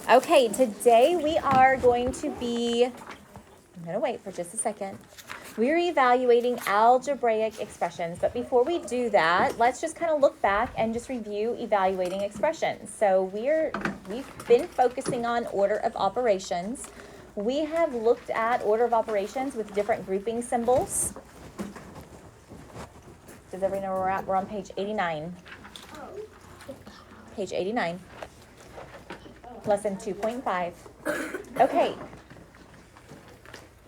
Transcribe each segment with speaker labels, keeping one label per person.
Speaker 1: Okay, today we are going to be, I'm going to wait for just a second. We're evaluating algebraic expressions, but before we do that, let's just kind of look back and just review evaluating expressions. So we've been focusing on order of operations. We have looked at order of operations with different grouping symbols. Does everybody know where we're at? We're on page 89. Page 89. Lesson 2.5. Okay.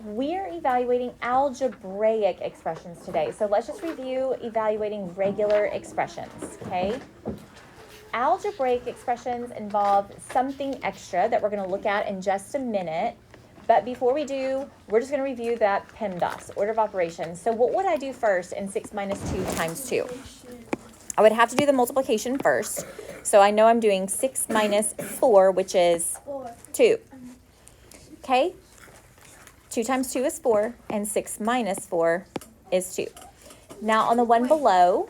Speaker 1: We're evaluating algebraic expressions today. So let's just review evaluating regular expressions, okay? Algebraic expressions involve something extra that we're going to look at in just a minute. But before we do, we're just going to review that PEMDAS, order of operations. So what would I do first in 6 minus 2 times 2? I would have to do the multiplication first. So I know I'm doing 6 minus 4, which is 2. Okay? 2 times 2 is 4, and 6 minus 4 is 2. Now on the one below,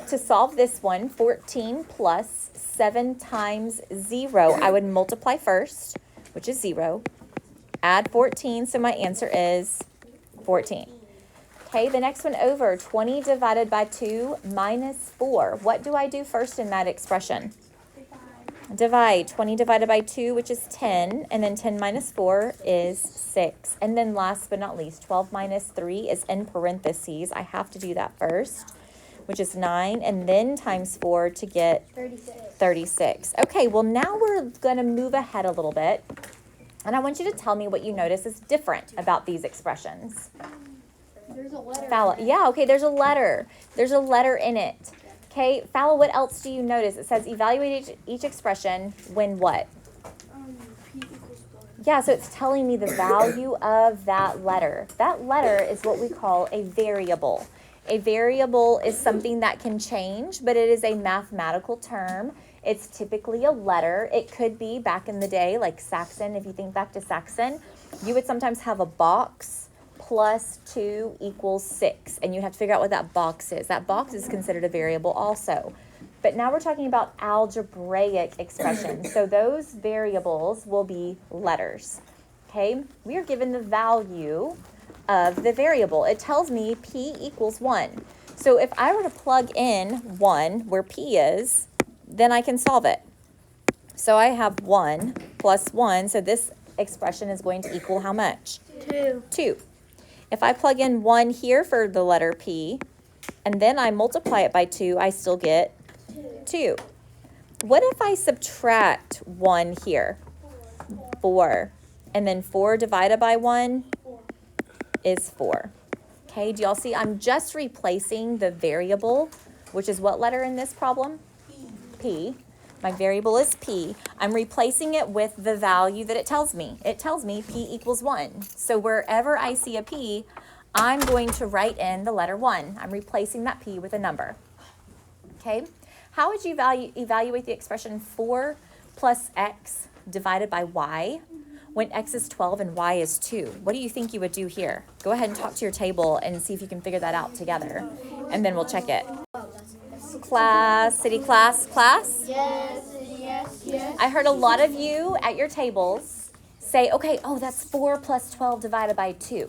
Speaker 1: to solve this one, 14 plus 7 times 0, I would multiply first, which is 0. Add 14, so my answer is 14. Okay, the next one over, 20 divided by 2 minus 4. What do I do first in that expression? Divide. 20 divided by 2, which is 10, and then 10 minus 4 is 6. And then last but not least, 12 minus 3 is in parentheses. I have to do that first, which is 9, and then times 4 to get 36. Okay, well now we're going to move ahead a little bit, and I want you to tell me what you notice is different about these expressions.
Speaker 2: There's a letter.
Speaker 1: Fala, yeah, okay, there's a letter. There's a letter in it. Okay, Fala, what else do you notice? It says evaluate each expression when what?
Speaker 2: P equals 1.
Speaker 1: Yeah, so it's telling me the value of that letter. That letter is what we call a variable. A variable is something that can change, but it is a mathematical term. It's typically a letter. It could be back in the day, like Saxon. If you think back to Saxon, you would sometimes have a box plus 2 equals 6, and you have to figure out what that box is. That box is considered a variable also. But now we're talking about algebraic expressions. So those variables will be letters. Okay, we are given the value of the variable. It tells me P equals 1. So if I were to plug in 1 where P is, then I can solve it. So I have 1 plus 1, so this expression is going to equal how much? 2. If I plug in 1 here for the letter P, and then I multiply it by 2, I still get 2. What if I subtract 1 here? 4. And then 4 divided by 1 is 4. Okay, do y'all see? I'm just replacing the variable, which is what letter in this problem? P. My variable is P. I'm replacing it with the value that it tells me. It tells me P equals 1. So wherever I see a P, I'm going to write in the letter 1. I'm replacing that P with a number. Okay? How would you evaluate the expression 4 plus x divided by y when x is 12 and y is 2? What do you think you would do here? Go ahead and talk to your table and see if you can figure that out together, and then we'll check it. Class, city class, class?
Speaker 2: Yes.
Speaker 1: I heard a lot of you at your tables say, okay, oh, that's 4 plus 12 divided by 2.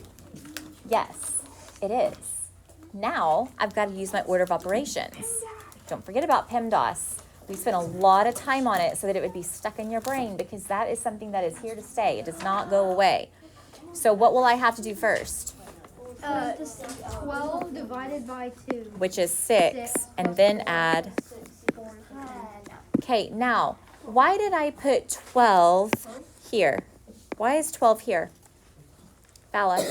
Speaker 1: Yes, it is. Now, I've got to use my order of operations. Don't forget about PEMDAS. We spent a lot of time on it so that it would be stuck in your brain, because that is something that is here to stay. It does not go away. So what will I have to do first?
Speaker 2: 12 divided by 2.
Speaker 1: Which is 6, and then add. Okay, now, why did I put 12 here? Why is 12 here? Fala?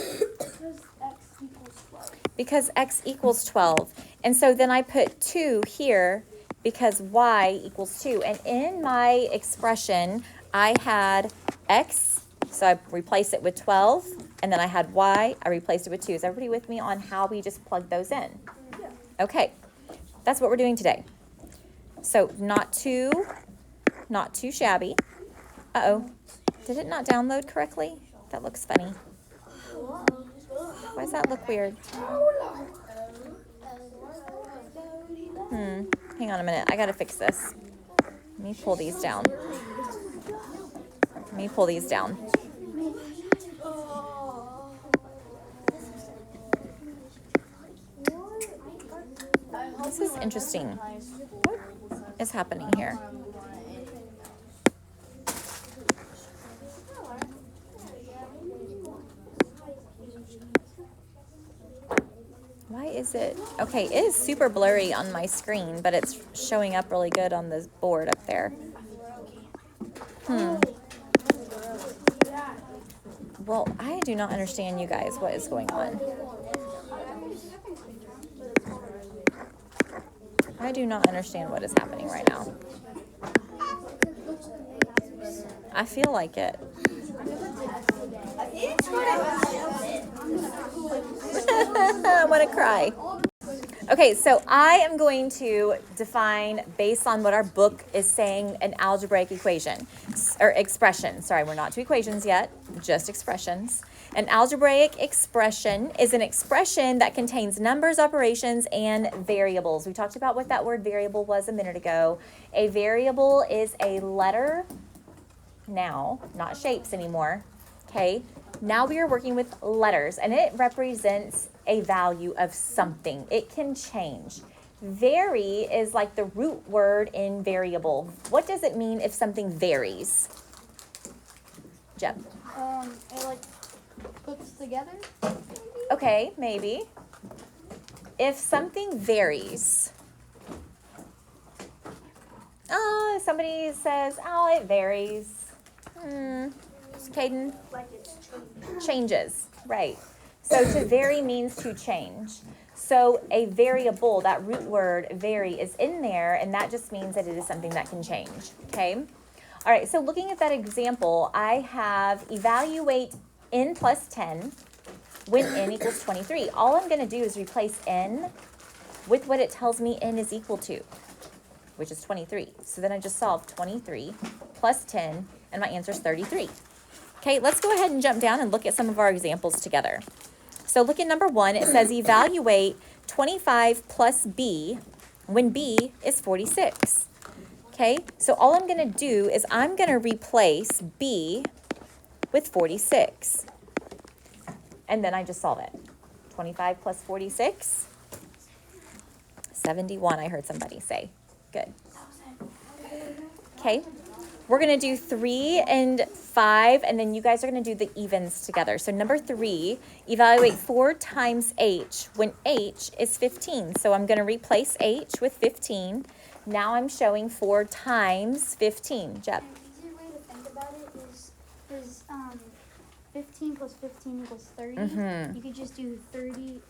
Speaker 1: Because x equals 12. And so then I put 2 here because y equals 2. And in my expression, I had x, so I replaced it with 12. And then I had y, I replaced it with 2. Is everybody with me on how we just plug those in? Okay, that's what we're doing today. So not too shabby. Uh-oh, did it not download correctly? That looks funny. Why does that look weird? Hang on a minute, I gotta fix this. Let me pull these down. me pull these down. This is interesting. What is happening here? Why is it? Okay, it is super blurry on my screen, but it's showing up really good on the board up there. Well, I do not understand, you guys, what is going on. I do not understand what is happening right now. I feel like it. I want to cry. Okay, so I am going to define, based on what our book is saying, an algebraic equation, or expression. Sorry, we're not to equations yet, just expressions. An algebraic expression is an expression that contains numbers, operations, and variables. We talked about what that word variable was a minute ago. A variable is a letter now, not shapes anymore, okay? Now we are working with letters, and it represents a value of something. It can change. Vary is like the root word in variable. What does it mean if something varies? Jeb?
Speaker 2: It like puts together.
Speaker 1: Okay, maybe. If something varies. Oh, somebody says, oh, it varies. Caden?
Speaker 2: Like it's
Speaker 1: Changes, right. So to vary means to change. So a variable, that root word vary, is in there, and that just means that it is something that can change, okay? All right, so looking at that example, I have evaluate n plus 10 when n equals 23. All I'm going to do is replace n with what it tells me n is equal to, which is 23. So then I just solve 23 plus 10, and my answer is 33. Okay, let's go ahead and jump down and look at some of our examples together. So look at number 1. It says evaluate 25 plus b when b is 46. Okay, so all I'm going to do is I'm going to replace b with 46. And then I just solve it. 25 plus 46, 71, I heard somebody say. Good. Okay, we're going to do 3 and 5, and then you guys are going to do the evens together. So number 3, evaluate 4 times h when h is 15. So I'm going to replace h with 15. Now I'm showing 4 times 15. Jeb?
Speaker 2: An easier way to think about it is 15 plus 15 equals 30. You could just do 30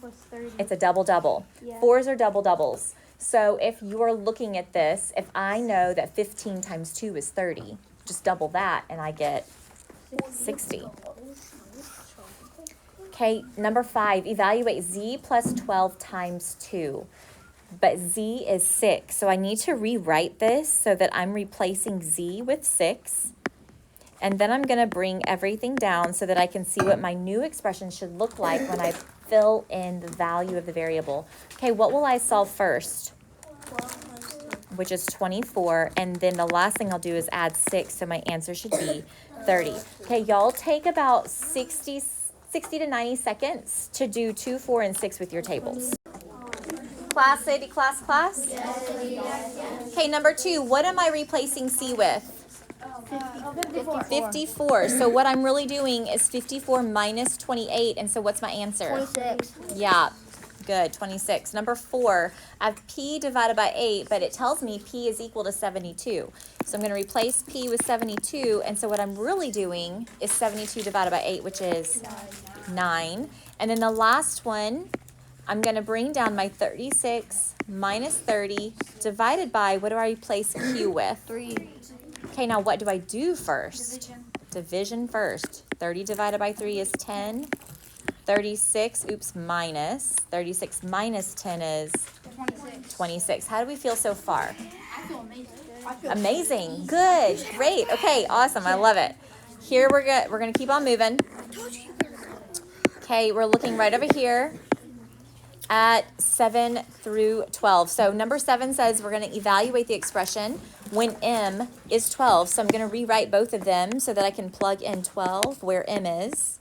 Speaker 2: plus 30.
Speaker 1: It's a double-double.
Speaker 2: Yeah.
Speaker 1: 4s are double-doubles. So if you're looking at this, if I know that 15 times 2 is 30, just double that and I get 60. Okay, number 5, evaluate z plus 12 times 2. But z is 6, so I need to rewrite this so that I'm replacing z with 6. And then I'm going to bring everything down so that I can see what my new expression should look like when I fill in the value of the variable. Okay, what will I solve first?
Speaker 2: 12 plus 2.
Speaker 1: Which is 24. And then the last thing I'll do is add 6, so my answer should be 30. Okay, y'all take about 60 to 90 seconds to do 2, 4, and 6 with your tables. Class, Sadie, class? Yes. Okay, number 2, what am I replacing C with? 54. So what I'm really doing is 54 minus 28. And so what's my answer?
Speaker 2: 26.
Speaker 1: Yeah, good, 26. Number 4, I have p divided by 8, but it tells me p is equal to 72. So I'm going to replace p with 72. And so what I'm really doing is 72 divided by 8, which is 9. And then the last one, I'm going to bring down my 36 minus 30 divided by, what do I replace q with?
Speaker 2: 3.
Speaker 1: Okay, now what do I do first? Division first. 30 divided by 3 is 10. 36 minus 10 is 26. How do we feel so far?
Speaker 2: I feel amazing.
Speaker 1: Amazing. Good. Great. Okay, awesome. I love it. Here we're going to keep on moving. Okay, we're looking right over here. at 7 through 12. So number 7 says we're going to evaluate the expression when m is 12. So I'm going to rewrite both of them so that I can plug in 12 where m is.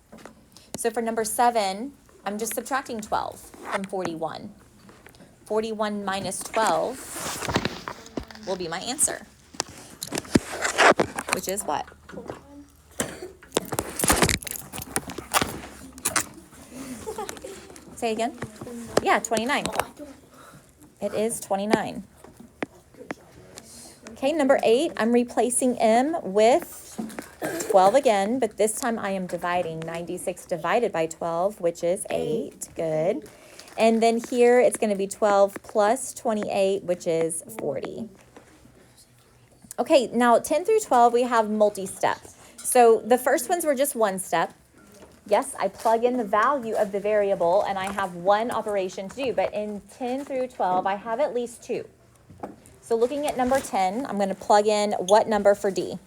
Speaker 1: So for number 7, I'm just subtracting 12 from 41. 41 minus 12 will be my answer, which is what? Say again? Yeah, 29. It is 29. Okay, number 8, I'm replacing m with 12 again, but this time I am dividing 96 divided by 12, which is 8. Good. And then here it's going to be 12 plus 28, which is 40. Okay, now 10 through 12, we have multi-step. So the first ones were just one step. Yes, I plug in the value of the variable and I have one operation to do, but in 10 through 12, I have at least 2. So looking at number 10, I'm going to plug in what number for D?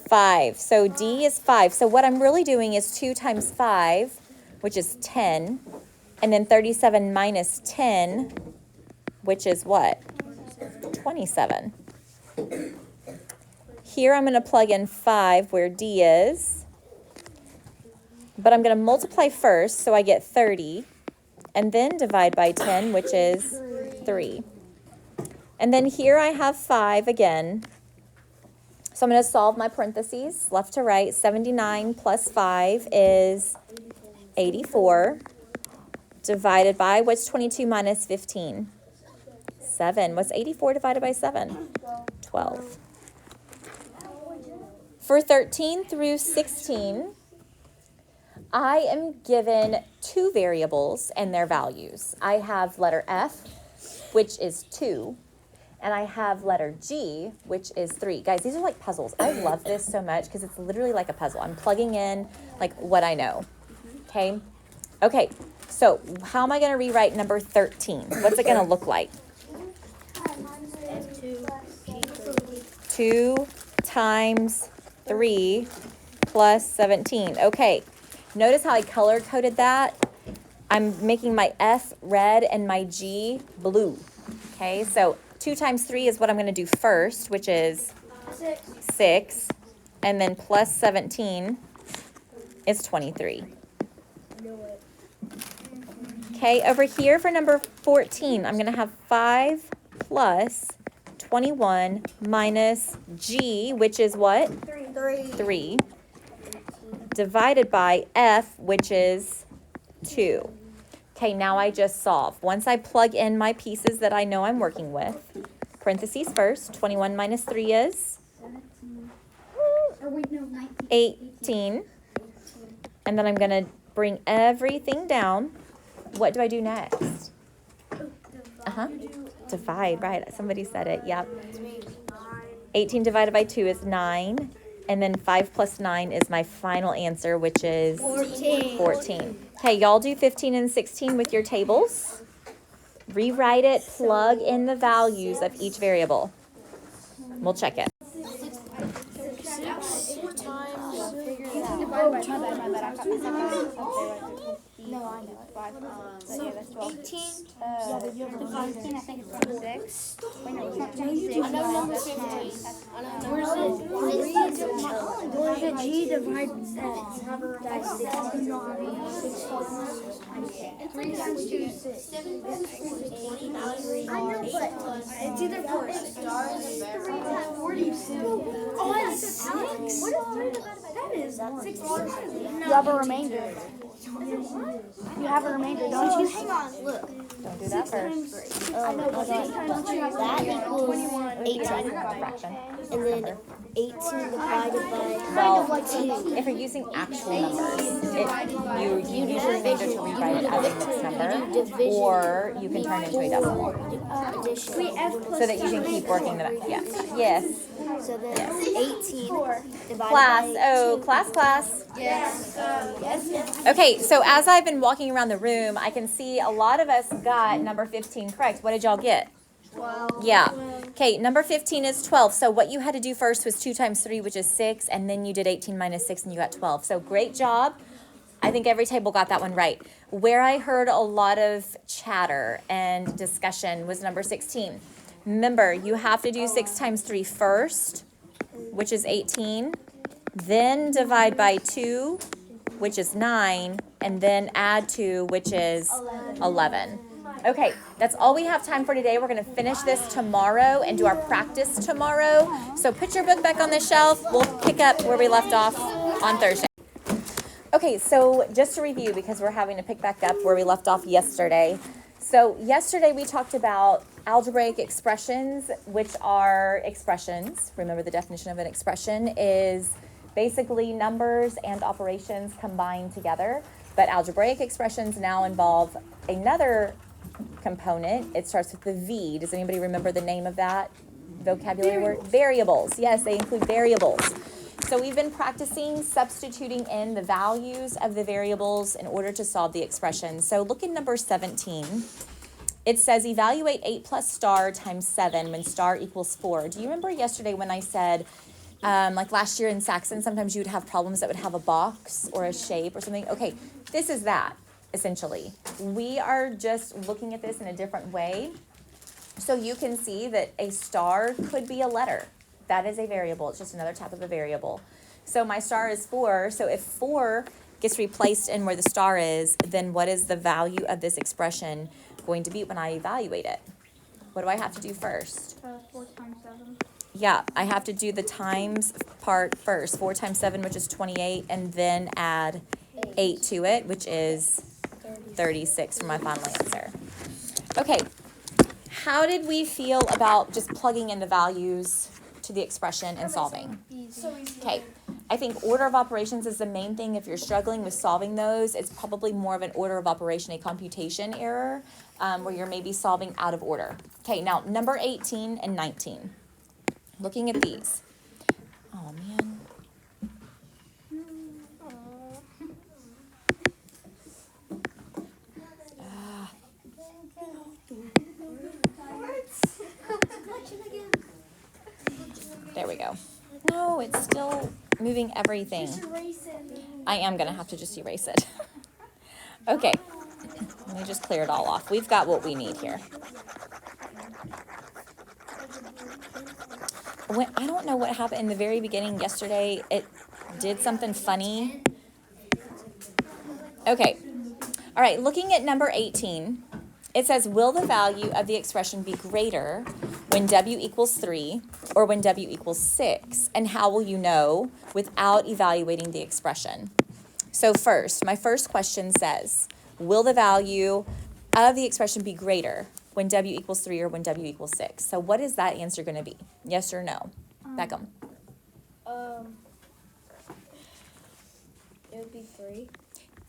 Speaker 1: 5. So D is 5. So what I'm really doing is 2 times 5, which is 10, and then 37 minus 10, which is what? 27. Here I'm going to plug in 5 where D is, but I'm going to multiply first, so I get 30, and then divide by 10, which is 3. And then here I have 5 again. So I'm going to solve my parentheses left to right. 79 plus 5 is 84. Divided by, what's 22 minus 15? 7. What's 84 divided by 7? 12. For 13 through 16, I am given 2 variables and their values. I have letter F, which is 2. And I have letter G, which is 3. Guys, these are like puzzles. I love this so much because it's literally like a puzzle. I'm plugging in like what I know. Okay? Okay, so how am I going to rewrite number 13? What's it going to look like? 2 times 3 plus 17. Okay, notice how I color-coded that? I'm making my F red and my G blue. Okay, so 2 times 3 is what I'm going to do first, which is 6. And then plus 17 is 23. Okay, over here for number 14, I'm going to have 5 plus 21 minus G, which is what? 3. Divided by F, which is 2. Okay, now I just solve. Once I plug in my pieces that I know I'm working with, parentheses first, 21 minus 3 is 18. And then I'm going to bring everything down. What do I do next? Divide, right. Somebody said it. Yep. 18 divided by 2 is 9. And then 5 plus 9 is my final answer, which is 14. Okay, y'all do 15 and 16 with your tables. Rewrite it, plug in the values of each variable. We'll check it.
Speaker 2: No, I know. 5. So yeah, that's 12. 18. Yeah, but you have 18, I think it's 6. Wait, no, it's not 26. I know number 15. Where's the G divided by 3 times 2 is 6. I know, but it's either 4 or 6. 3 times 46. Oh, it's 6? What is 3 divided by 2? That is 6. You have a remainder. You have a remainder, don't you? Hang on, look.
Speaker 1: Don't do that first.
Speaker 2: I know, but
Speaker 3: That equals 18. And then 18 divided
Speaker 1: Well,
Speaker 3: by 2.
Speaker 1: if you're using actual numbers, you use your remainder to rewrite it as a mixed number, or you can turn it into a decimal, so that you can keep working the math. Yes. Yes.
Speaker 3: So then 18 divided
Speaker 1: Class.
Speaker 3: by
Speaker 1: Oh,
Speaker 3: 2.
Speaker 1: class.
Speaker 2: yes.
Speaker 1: Okay, so as I've been walking around the room, I can see a lot of us got number 15 correct. What did y'all get?
Speaker 2: 12.
Speaker 1: Yeah. Okay, number 15 is 12. So what you had to do first was 2 times 3, which is 6, and then you did 18 minus 6, and you got 12. So great job. I think every table got that one right. Where I heard a lot of chatter and discussion was number 16. Remember, you have to do 6 times 3 first, which is 18. Then divide by 2, which is 9. And then add 2, which is 11. Okay, that's all we have time for today. We're going to finish this tomorrow and do our practice tomorrow. So put your book back on the shelf. We'll pick up where we left off on Thursday. Okay, so just to review, because we're having to pick back up where we left off yesterday. So yesterday we talked about algebraic expressions, which are expressions. Remember, the definition of an expression is basically numbers and operations combined together. But algebraic expressions now involve another component. It starts with the V. Does anybody remember the name of that vocabulary word? Variables. Yes, they include variables. So we've been practicing substituting in the values of the variables in order to solve the expression. So look at number 17. It says evaluate 8 plus star times 7 when star equals 4. Do you remember yesterday when I said, like last year in Saxon, sometimes you would have problems that would have a box or a shape or something? Okay, this is that, essentially. We are just looking at this in a different way. So you can see that a star could be a letter. That is a variable. It's just another type of a variable. So my star is 4. So if 4 gets replaced in where the star is, then what is the value of this expression going to be when I evaluate it? What do I have to do first?
Speaker 2: 4 times 7.
Speaker 1: Yeah, I have to do the times part first. 4 times 7, which is 28, and then add 8 to it, which is 36 for my final answer. Okay, how did we feel about just plugging in the values to the expression and solving? Okay, I think order of operations is the main thing. If you're struggling with solving those, it's probably more of an order of operation, a computation error, where you're maybe solving out of order. Okay, now number 18 and 19. Looking at these. Oh, man. There we go. No, it's still moving everything. I am going to have to just erase it. Okay. Let me just clear it all off. We've got what we need here. I don't know what happened in the very beginning yesterday. It did something funny. Okay. All right, looking at number 18, it says, will the value of the expression be greater when W equals 3 or when W equals 6? And how will you know without evaluating the expression? So first, my first question says, will the value of the expression be greater when W equals 3 or when W equals 6? So what is that answer going to be? Yes or no? Beckham.
Speaker 3: It would be 3.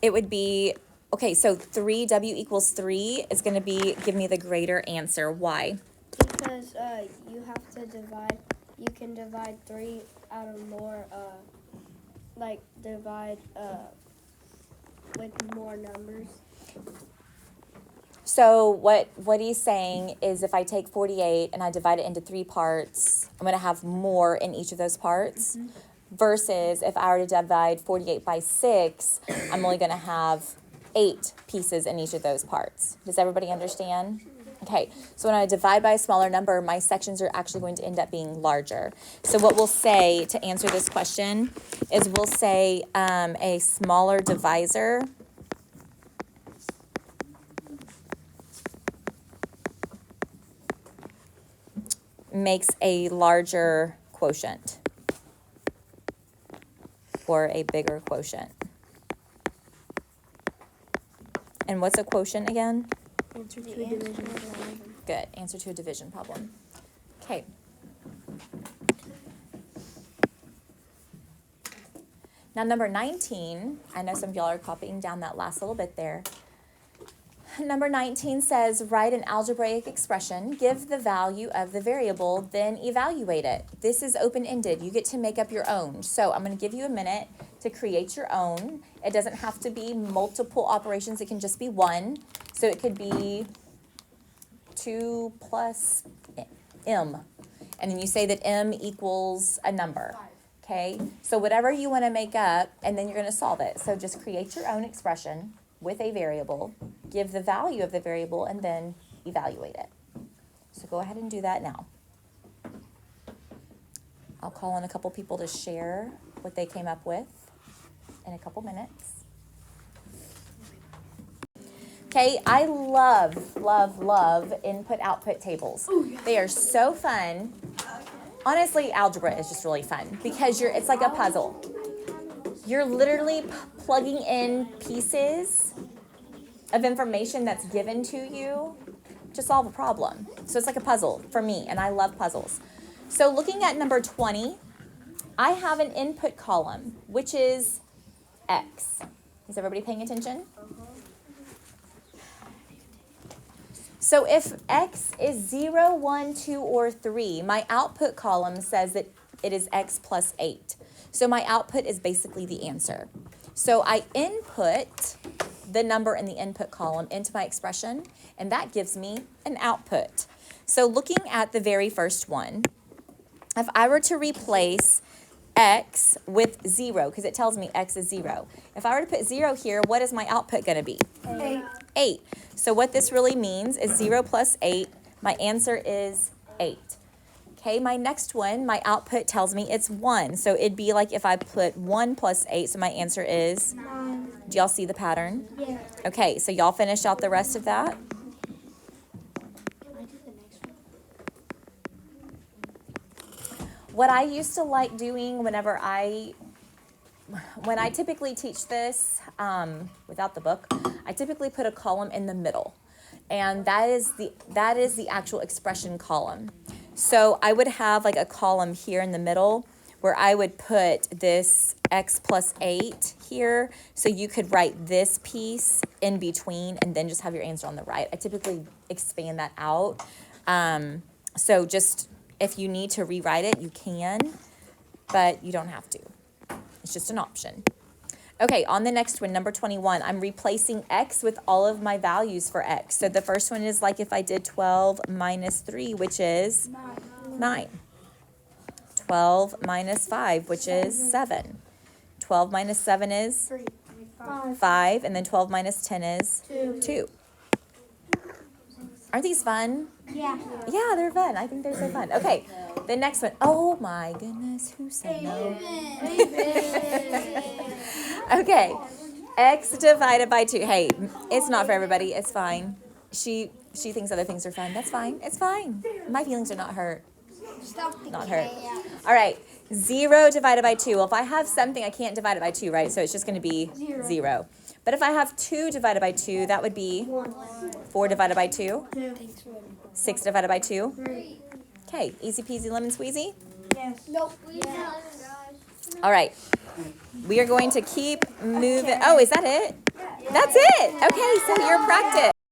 Speaker 1: It would be, okay, so 3, W equals 3 is going to give me the greater answer. Why?
Speaker 3: Because you have to divide, you can divide 3 out of more, divide with more numbers.
Speaker 1: So what he's saying is if I take 48 and I divide it into 3 parts, I'm going to have more in each of those parts. Mm-hmm. Versus if I were to divide 48 by 6, I'm only going to have 8 pieces in each of those parts. Does everybody understand? Okay, so when I divide by a smaller number, my sections are actually going to end up being larger. So what we'll say to answer this question is we'll say a smaller divisor makes a larger quotient or a bigger quotient. And what's a quotient again?
Speaker 3: Answer to a division problem.
Speaker 1: Good, answer to a division problem. Okay. Now number 19, I know some of y'all are copying down that last little bit there. Number 19 says, write an algebraic expression, give the value of the variable, then evaluate it. This is open-ended. You get to make up your own. So I'm going to give you a minute to create your own. It doesn't have to be multiple operations. It can just be one. So it could be 2 plus m. And then you say that m equals a number. Okay, so whatever you want to make up, and then you're going to solve it. So just create your own expression with a variable, give the value of the variable, and then evaluate it. So go ahead and do that now. I'll call on a couple people to share what they came up with in a couple minutes. Okay, I love, love, love input-output tables. They are so fun. Honestly, algebra is just really fun because it's like a puzzle. You're literally plugging in pieces of information that's given to you to solve a problem. So it's like a puzzle for me, and I love puzzles. So looking at number 20, I have an input column, which is X. Is everybody paying attention? So if X is 0, 1, 2, or 3, my output column says that it is X plus 8. So my output is basically the answer. So I input the number in the input column into my expression, and that gives me an output. So looking at the very first one, if I were to replace X with 0, because it tells me X is 0. If I were to put 0 here, what is my output going to be? 8. So what this really means is 0 plus 8. My answer is 8. Okay, my next one, my output tells me it's 1. So it'd be like if I put 1 plus 8, so my answer is?
Speaker 2: 9.
Speaker 1: Do y'all see the pattern?
Speaker 2: Yeah.
Speaker 1: Okay, so y'all finish out the rest of that. What I used to like doing when I typically teach this without the book, I typically put a column in the middle, and that is the actual expression column. So I would have like a column here in the middle where I would put this X plus 8 here, so you could write this piece in between and then just have your answer on the right. I typically expand that out. So just if you need to rewrite it, you can, but you don't have to. It's just an option. Okay, on the next one, number 21, I'm replacing X with all of my values for X. So the first one is like if I did 12 minus 3, which is 9. 12 minus 5, which is 7. 12 minus 7 is 5, and then 12 minus 10 is 2. Aren't these fun?
Speaker 2: Yeah.
Speaker 1: Yeah, they're fun. I think they're so fun. Okay, the next one. Oh my goodness, who said no? Okay, X divided by 2. Hey, it's not for everybody. It's fine. She thinks other things are fun. That's fine. It's fine. My feelings are not hurt. Not hurt. All right, 0 divided by 2. Well, if I have something, I can't divide it by 2, right? So it's just going to be 0. But if I have 2 divided by 2, that would be 4 divided by 2. 6 divided by 2. Okay, easy peasy lemon squeezy.
Speaker 2: Yes.
Speaker 3: Nope.
Speaker 1: All right, we are going to keep moving. Oh, is that it? That's it. Okay, so your practice.